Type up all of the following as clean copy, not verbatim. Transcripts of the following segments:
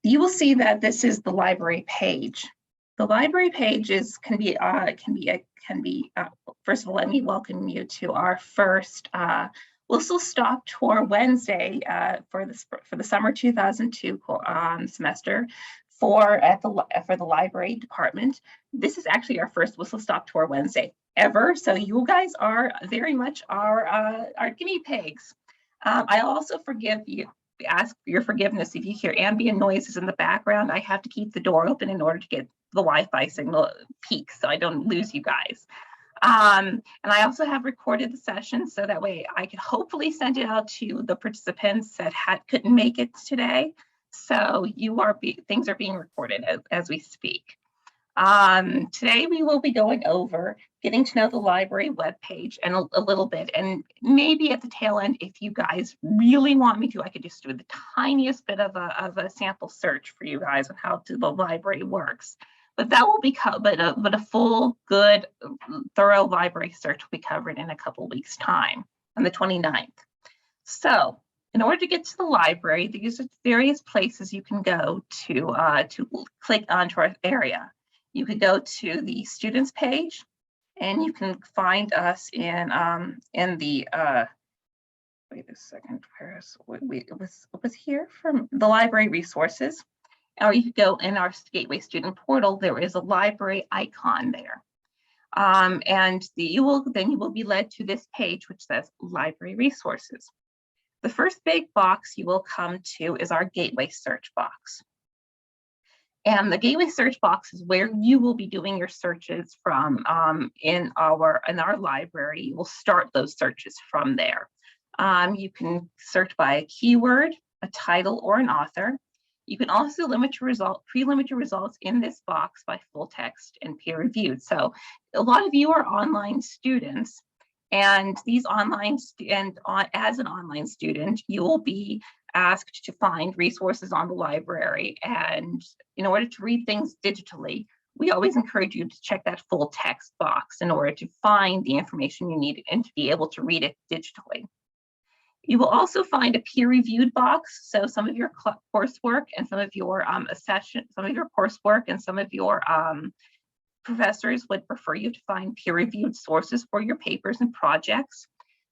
You will see that this is the library page. The library page can be first of all, let me welcome you to our first whistle stop tour Wednesday for the summer 2002 semester for the library department. This is actually our first whistle stop tour Wednesday ever, so you guys are very much our guinea pigs. I also ask for your forgiveness if you hear ambient noises in the background. I have to keep the door open in order to get the Wi-Fi signal peak so I don't lose you guys. And I also have recorded the session so that way I could hopefully send it out to the participants that couldn't make it today. So things are being recorded as we speak. Today we will be going over getting to know the library webpage and a little bit, and maybe at the tail end, if you guys really want me to, I could just do the tiniest bit of a sample search for you guys on how the library works. But that will be but a full, good, thorough library search will be covered in a couple weeks' time on the 29th. So in order to get to the library, these are various places you can go to click onto our area. You could go to the students page, and you can find us in the wait a second, it was here from the library resources, or you could go in our Gateway student portal. There is a library icon there, and you will be led to this page which says library resources. The first big box you will come to is our Gateway search box. And the Gateway search box is where you will be doing your searches from in our library. You will start those searches from there. You can search by a keyword, a title, or an author. You can also pre-limit your results in this box by full text and peer reviewed. So a lot of you are online students, and as an online student, you will be asked to find resources on the library. And in order to read things digitally, we always encourage you to check that full text box in order to find the information you need and to be able to read it digitally. You will also find a peer-reviewed box. So some of your coursework and some of your coursework and some of your professors would prefer you to find peer-reviewed sources for your papers and projects.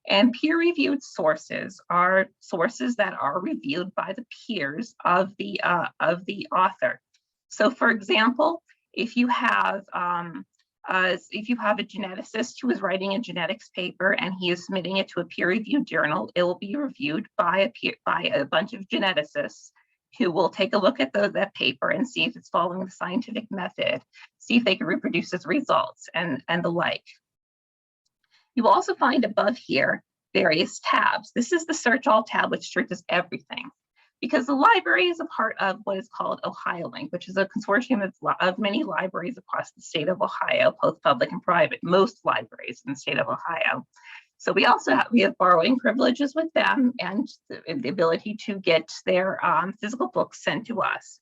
And peer-reviewed sources are sources that are reviewed by the peers of the author. So, for example, if you have a geneticist who is writing a genetics paper and he is submitting it to a peer-reviewed journal, it will be reviewed by a bunch of geneticists who will take a look at that paper and see if it's following the scientific method, see if they can reproduce its results, and the like. You will also find above here various tabs. This is the Search All tab, which searches everything, because the library is a part of what is called OhioLink, which is a consortium of many libraries across the state of Ohio, both public and private, most libraries in the state of Ohio. So we have borrowing privileges with them and the ability to get their physical books sent to us.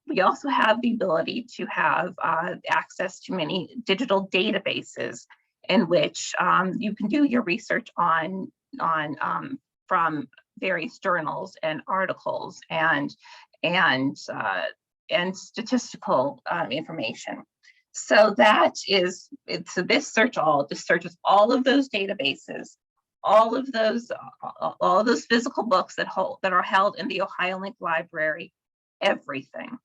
We also have the ability to have access to many digital databases in which you can do your research on from various journals and articles and statistical information. So this Search All just searches all of those databases, all of those physical books that are held in the OhioLink library, everything.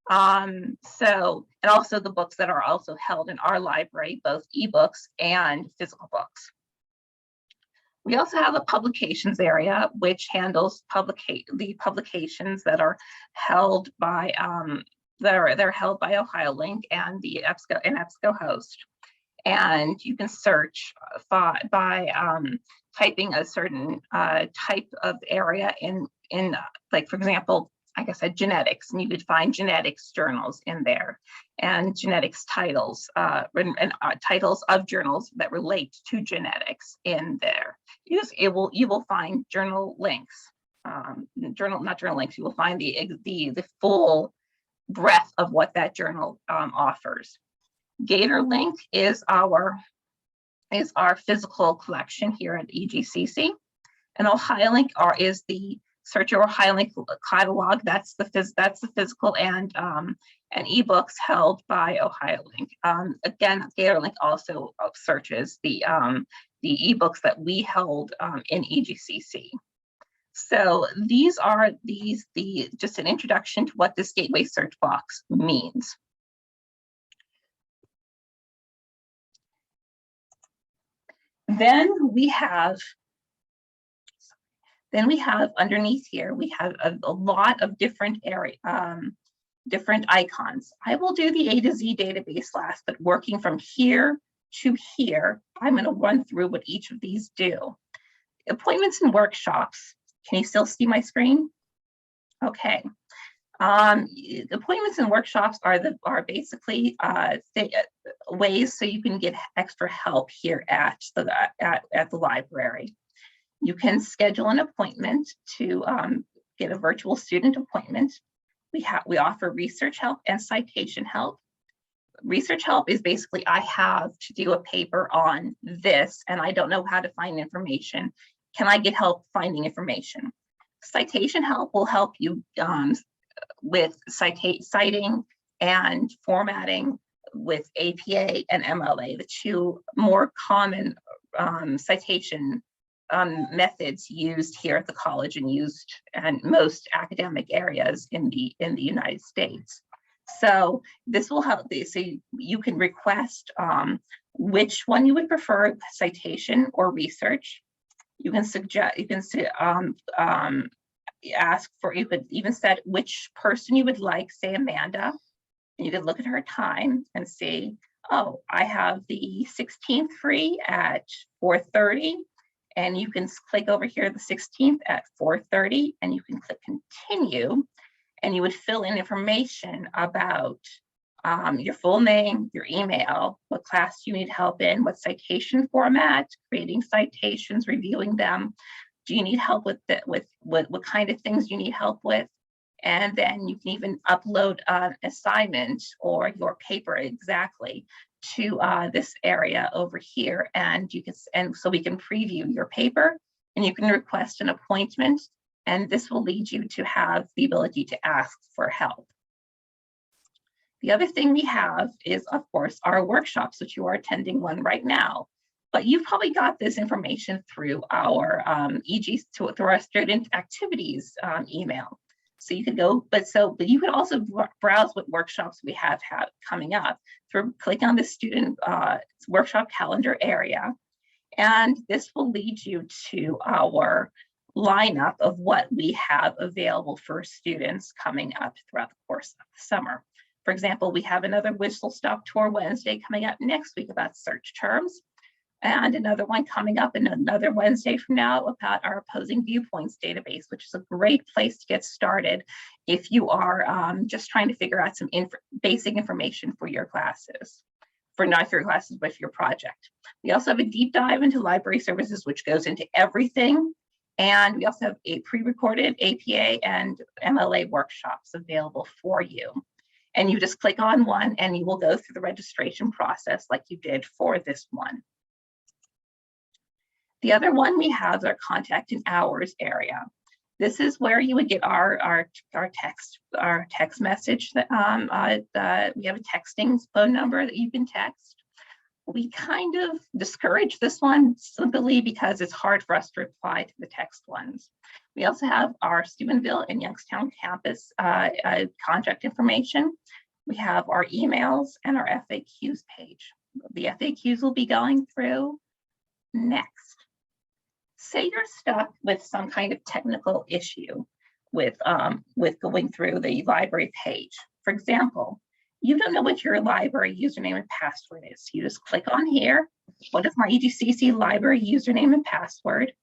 And also the books that are also held in our library, both ebooks and physical books. We also have a publications area, which handles the publications that are held by they're held by OhioLink and the EBSCOhost. And you can search by typing a certain type of area in like, for example, like I said, genetics, and you could find genetics journals in there, and genetics titles and titles of journals that relate to genetics in there. You will find journal links, not journal links. You will find the full breadth of what that journal offers. GatorLink is our is our physical collection here at EGCC. And OhioLink is the search your OhioLink catalog. That's the physical and ebooks held by OhioLink. Again, GatorLink also searches the ebooks that we held in EGCC. So these are just an introduction to what this gateway search box means. Then we have underneath here, we have a lot of different different icons. I will do the A to Z database last, but working from here to here, I'm going to run through what each of these do. Appointments and workshops. Can you still see my screen? Okay. Appointments and workshops are basically ways so you can get extra help here at the library. You can schedule an appointment to get a virtual student appointment. We offer research help and citation help. Research help is basically, I have to do a paper on this and I don't know how to find information. Can I get help finding information? Citation help will help you with citing and formatting with APA and MLA, the two more common citation methods used here at the college and used in most academic areas in the United States. So this will help. So you can request which one you would prefer, citation or research. You can suggest, you can ask for, you could even set which person you would like, say Amanda, and you could look at her time and see, oh, I have the 16th free at 4:30, and you can click over here the 16th at 4:30, and you can click continue, and you would fill in information about your full name, your email, what class you need help in, what citation format, creating citations, reviewing them. Do you need help with what kind of things you need help with? And then you can even upload an assignment or your paper exactly to this area over here, and so we can preview your paper, and you can request an appointment, and this will lead you to have the ability to ask for help. The other thing we have is, of course, our workshops, which you are attending one right now. But you've probably got this information through our through our student activities email. So you could go, but you could also browse what workshops we have coming up through click on the student workshop calendar area, and this will lead you to our lineup of what we have available for students coming up throughout the course of the summer. For example, we have another Whistle Stop Tour Wednesday coming up next week about search terms, and another one coming up in another Wednesday from now about our opposing viewpoints database, which is a great place to get started if you are just trying to figure out some basic information for your classes, not for your classes, but for your project. We also have a deep dive into library services, which goes into everything. And we also have a pre-recorded APA and MLA workshops available for you. And you just click on one and you will go through the registration process like you did for this one. The other one we have our contact and hours area. This is where you would get our text message. We have a texting phone number that you can text. We kind of discourage this one simply because it's hard for us to reply to the text ones. We also have our Steubenville and Youngstown campus contact information. We have our emails and our FAQs page. The FAQs will be going through next. Say you're stuck with some kind of technical issue with going through the library page. For example, you don't know what your library username and password is. You just click on here, what is my EGCC library username and password,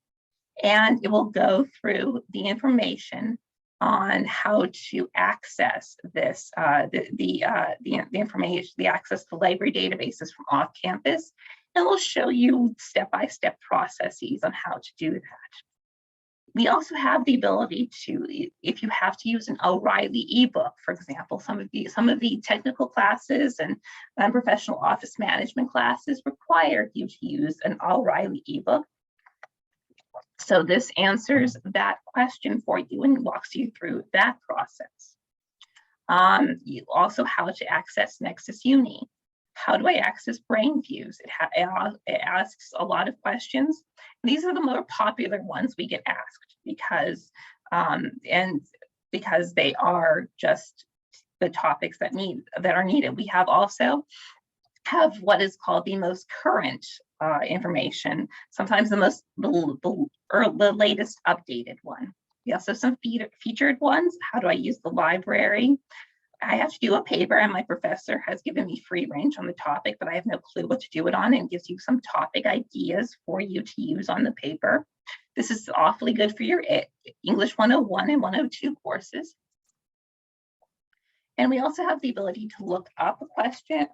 and it will go through the information on how to access this, the information, the access to library databases from off campus, and we'll show you step-by-step processes on how to do that. We also have the ability to, if you have to use an O'Reilly ebook, for example, some of the technical classes and professional office management classes require you to use an O'Reilly ebook. So this answers that question for you and walks you through that process. You also how to access Nexus Uni. How do I access BrainViews? It asks a lot of questions. These are the more popular ones we get asked because they are just the topics that are needed. We also have what is called the most current information, sometimes the latest updated one. We also have some featured ones. How do I use the library? I have to do a paper and my professor has given me free range on the topic, but I have no clue what to do it on, and gives you some topic ideas for you to use on the paper. This is awfully good for your English 101 and 102 courses. And we also have the ability to look up a question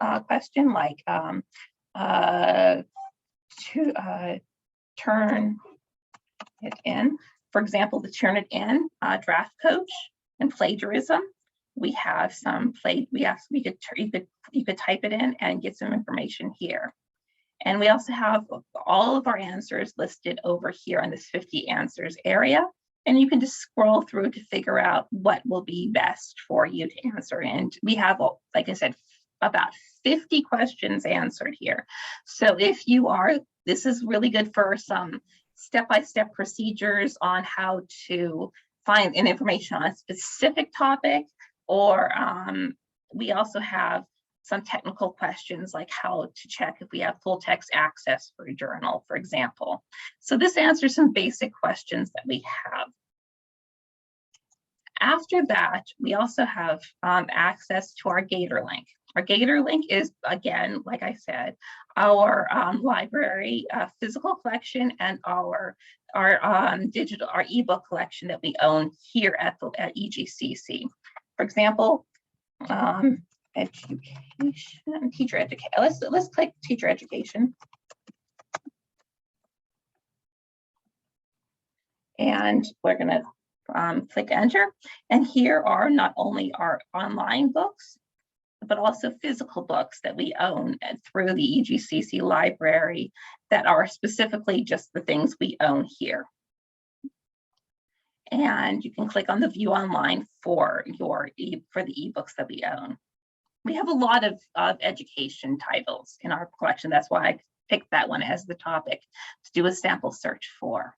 like turn it in. For example, the turn it in draft coach and plagiarism. We have some you could type it in and get some information here. And we also have all of our answers listed over here in this 50 answers area. And you can just scroll through to figure out what will be best for you to answer. And we have, like I said, about 50 questions answered here. So if you are, this is really good for some step-by-step procedures on how to find information on a specific topic, or we also have some technical questions like how to check if we have full text access for a journal, for example. So this answers some basic questions that we have. After that, we also have access to our Gator link. Our Gator link is, again, like I said, our library physical collection and our ebook collection that we own here at EGCC. For example, education, teacher education. Let's click teacher education. And we're gonna click enter. And here are not only our online books, but also physical books that we own through the EGCC library that are specifically just the things we own here. And you can click on the view online for the ebooks that we own. We have a lot of education titles in our collection. That's why I picked that one as the topic to do a sample search for.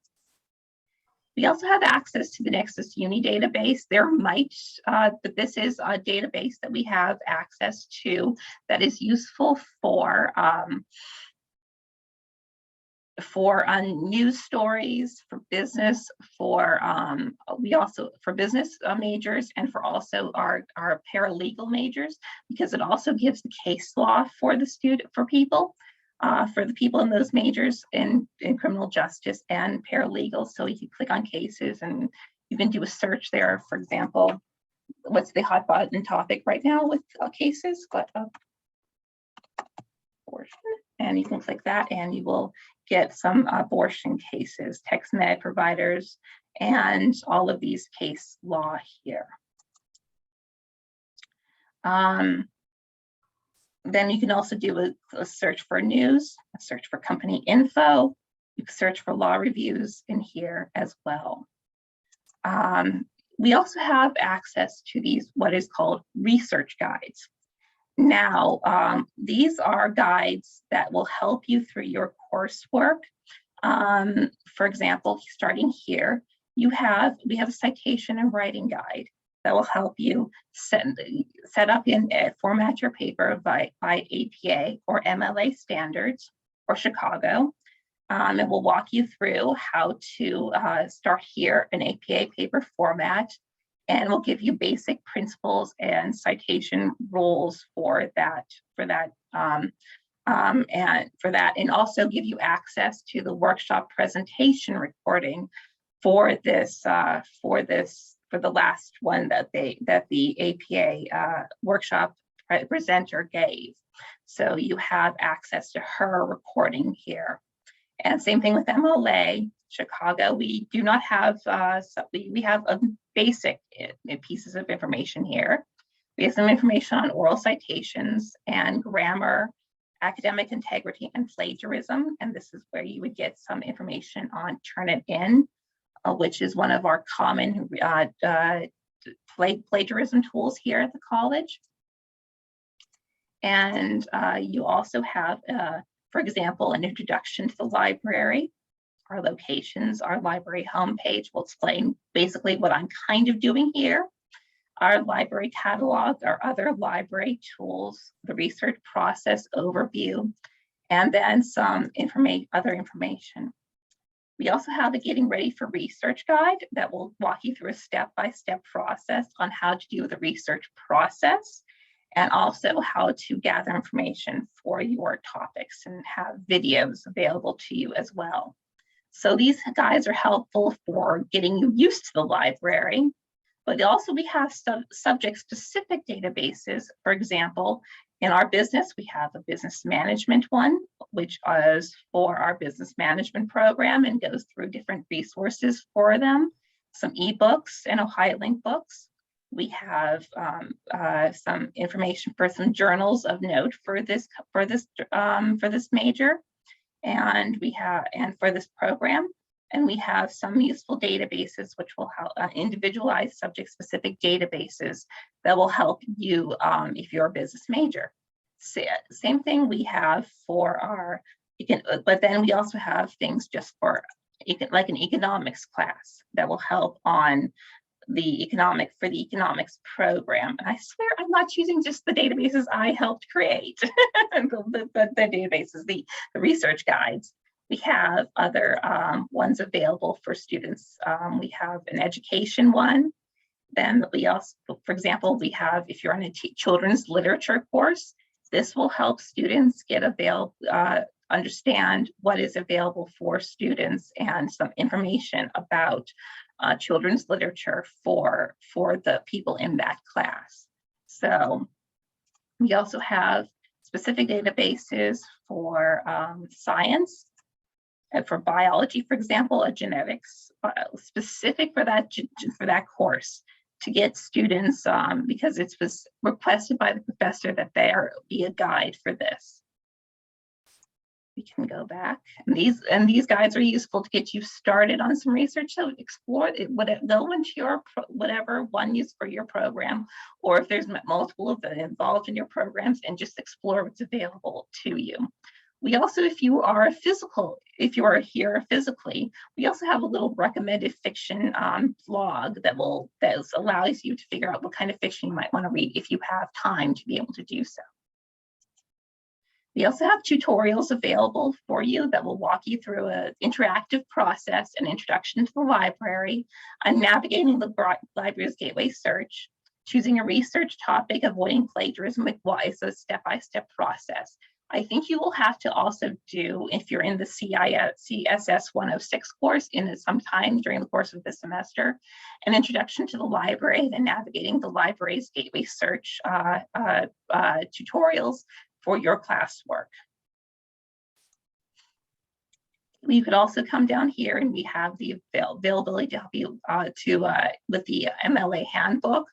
We also have access to the Nexus Uni database. But this is a database that we have access to that is useful for news stories, for business, for business majors, and for also our paralegal majors, because it also gives the case law for the people in those majors in criminal justice and paralegal. So you can click on cases and you can do a search there. For example, what's the hot button topic right now with cases? Abortion. And you can click that and you will get some abortion cases, text med providers, and all of these case law here. Then you can also do a search for news, a search for company info. You can search for law reviews in here as well. We also have access to these, what is called research guides. Now, these are guides that will help you through your coursework. For example, starting here, we have a citation and writing guide that will help you set up and format your paper by APA or MLA standards or Chicago. It will walk you through how to start here an APA paper format, and will give you basic principles and citation rules for that, and also give you access to the workshop presentation recording for the last one that the APA workshop presenter gave. So you have access to her recording here. And same thing with MLA. Chicago, we do not have, we have a basic pieces of information here. We have some information on oral citations and grammar, academic integrity, and plagiarism. And this is where you would get some information on Turnitin, which is one of our common plagiarism tools here at the college. And you also have, for example, an introduction to the library, our locations, our library homepage will explain basically what I'm kind of doing here, our library catalog, our other library tools, the research process overview, and then some other information. We also have the Getting Ready for Research guide that will walk you through a step-by-step process on how to do the research process, and also how to gather information for your topics, and have videos available to you as well. So these guides are helpful for getting you used to the library, but also we have some subject-specific databases. For example, in our business, we have a business management one, which is for our business management program and goes through different resources for them, some ebooks and Ohio Link books. We have some information for some journals of note for this major, and for this program. And we have some useful databases which will help individualized subject-specific databases that will help you if you're a business major. Same thing we have for our, but then we also have things just for like an economics class that will help on the economics program. And I swear I'm not choosing just the databases I helped create, the databases, the research guides. We have other ones available for students. We have an education one. Then we also, for example, we have, if you're on a children's literature course, this will help students understand what is available for students and some information about children's literature for the people in that class. So we also have specific databases for science, and for biology, for example, a genetics specific for that course, to get students, because it was requested by the professor that there be a guide for this. We can go back, and these guides are useful to get you started on some research. So explore it, go into your whatever one use for your program, or if there's multiple of them involved in your programs, and just explore what's available to you. We also, if you are here physically, we also have a little recommended fiction blog that allows you to figure out what kind of fiction you might want to read if you have time to be able to do so. We also have tutorials available for you that will walk you through an interactive process, an introduction to the library, on navigating the library's gateway search, choosing a research topic, avoiding plagiarism with why, so step-by-step process. I think you will have to also do, if you're in the CSS 106 course sometime during the course of this semester, an introduction to the library, then navigating the library's gateway search tutorials for your classwork. You could also come down here, and we have the availability to help you with the MLA handbook.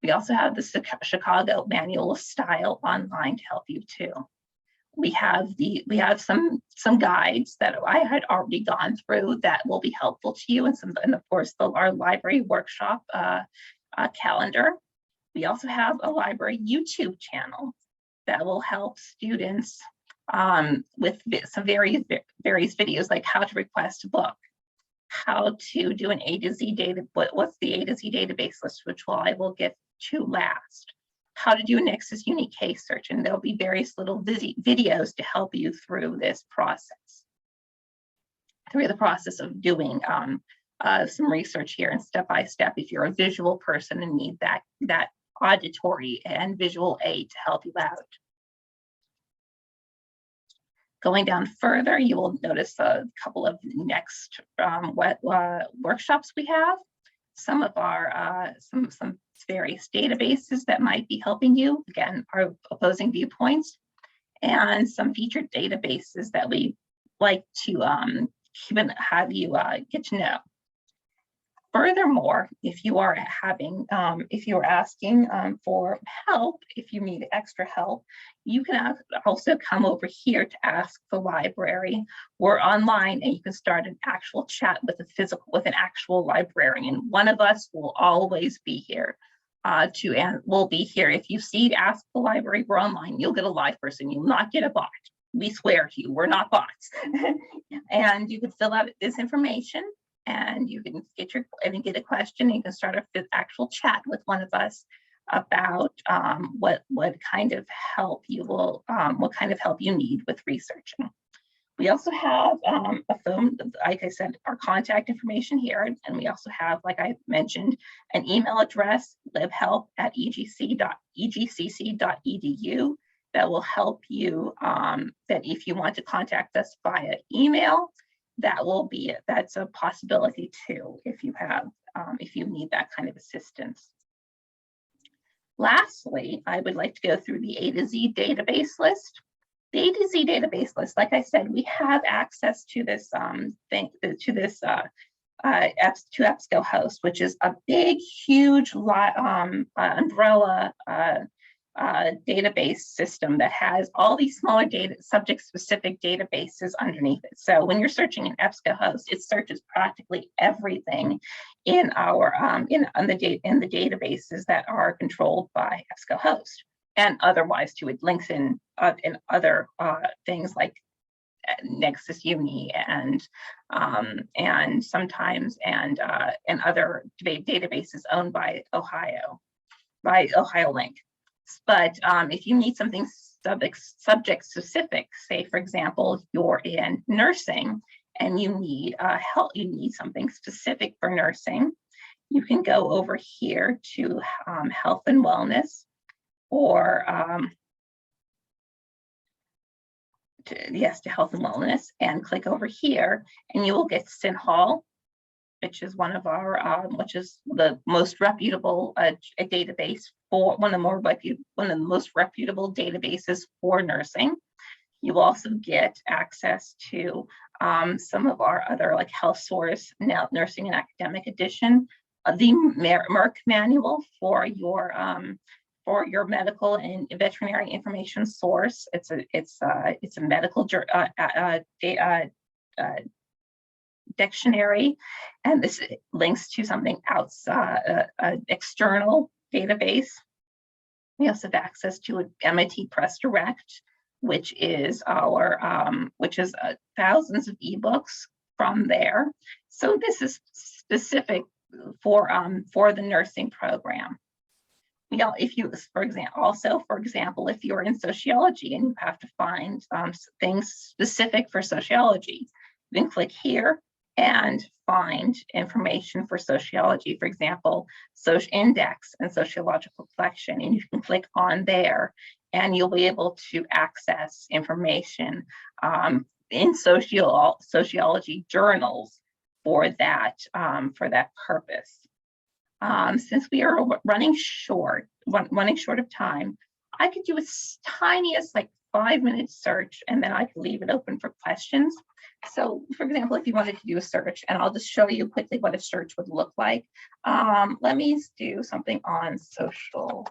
We also have the Chicago Manual of Style online to help you too. We have some guides that I had already gone through that will be helpful to you, and of course our library workshop calendar. We also have a library YouTube channel that will help students with some various videos, like how to request a book, how to do an A to Z data, what's the A to Z database list, which I will get to last, how to do a Nexus unique case search, and there'll be various little videos to help you through this process, through the process of doing some research here, and step-by-step if you're a visual person and need that auditory and visual aid to help you out. Going down further, you will notice a couple of next workshops we have. Some of our some various databases that might be helping you. Again, our opposing viewpoints, and some featured databases that we like to have you get to know. Furthermore, if you are if you are asking for help, if you need extra help, you can also come over here to ask the library. We're online, and you can start an actual chat with an actual librarian. One of us will always be here and we'll be here. If you see ask the library, we're online. You'll get a live person. You'll not get a bot. We swear to you, we're not bots. And you can fill out this information, and you can get a question. And you can start an actual chat with one of us about what kind of help you need with researching. We also have a phone, like I said, our contact information here, and we also have, like I mentioned, an email address, libhelp@egcc.edu, that will help you. That if you want to contact us via email, that's a possibility too, if you need that kind of assistance. Lastly, I would like to go through the A to Z database list. The A to Z database list, like I said, we have access to this to EBSCOhost, which is a big, huge umbrella database system that has all these smaller subject-specific databases underneath it. So when you're searching in EBSCOhost, it searches practically everything in the databases that are controlled by EBSCOhost, and otherwise too. It links in other things like Nexus Uni and sometimes other databases owned by Ohio Link. But if you need something subject specific, say for example, you're in nursing and you need you need something specific for nursing, you can go over here to health and wellness, or to health and wellness, and click over here, and you will get SynHall, which is one of the most reputable database for one of the most reputable databases for nursing. You will also get access to some of our other, like HealthSource, now Nursing and Academic Edition, the Merck manual for your medical and veterinary information source. It's a medical dictionary, and this links to something outside an external database. We also have access to an MIT Press Direct, which is thousands of ebooks from there. So this is specific for the nursing program. For example, if you're in sociology and you have to find things specific for sociology, you can click here and find information for sociology. For example, Social Index and Sociological Collection, and you can click on there, and you'll be able to access information in sociology journals for that purpose. Since we are running short of time, I could do as tiny as like 5-minute search, and then I could leave it open for questions. So for example, if you wanted to do a search, and I'll just show you quickly what a search would look like. Let me do something on social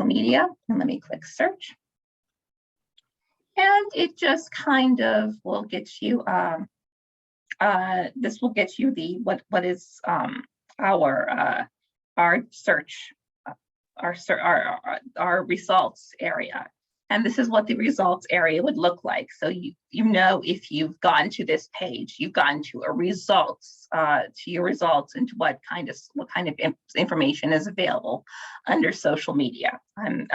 media, and let me click search. And it just kind of will get you, this will get you the what is our search, our results area. And this is what the results area would look like. So you know, if you've gone to this page, you've gone to a results, to your results, and to what kind of information is available under social media. And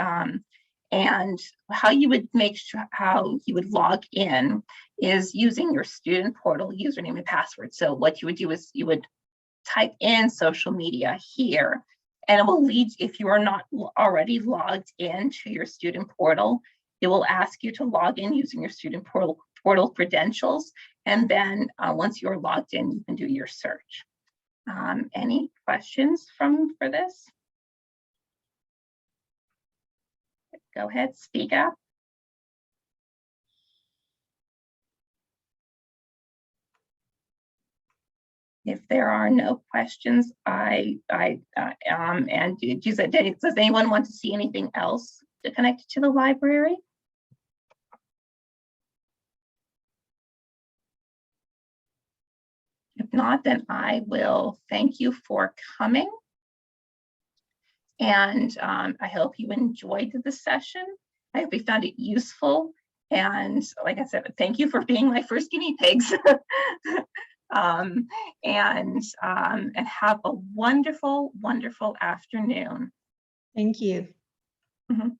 how you would log in is using your student portal username and password. So what you would do is you would type in social media here, and it will lead, if you are not already logged into your student portal, it will ask you to log in using your student portal credentials. And then once you're logged in, you can do your search. Any questions for this? Go ahead, speak up. If there are no questions, and does anyone want to see anything else to connect to the library? If not, then I will thank you for coming. And I hope you enjoyed the session. I hope you found it useful. And like I said, thank you for being my first guinea pigs. And have a wonderful, wonderful afternoon. Thank you. Mhm.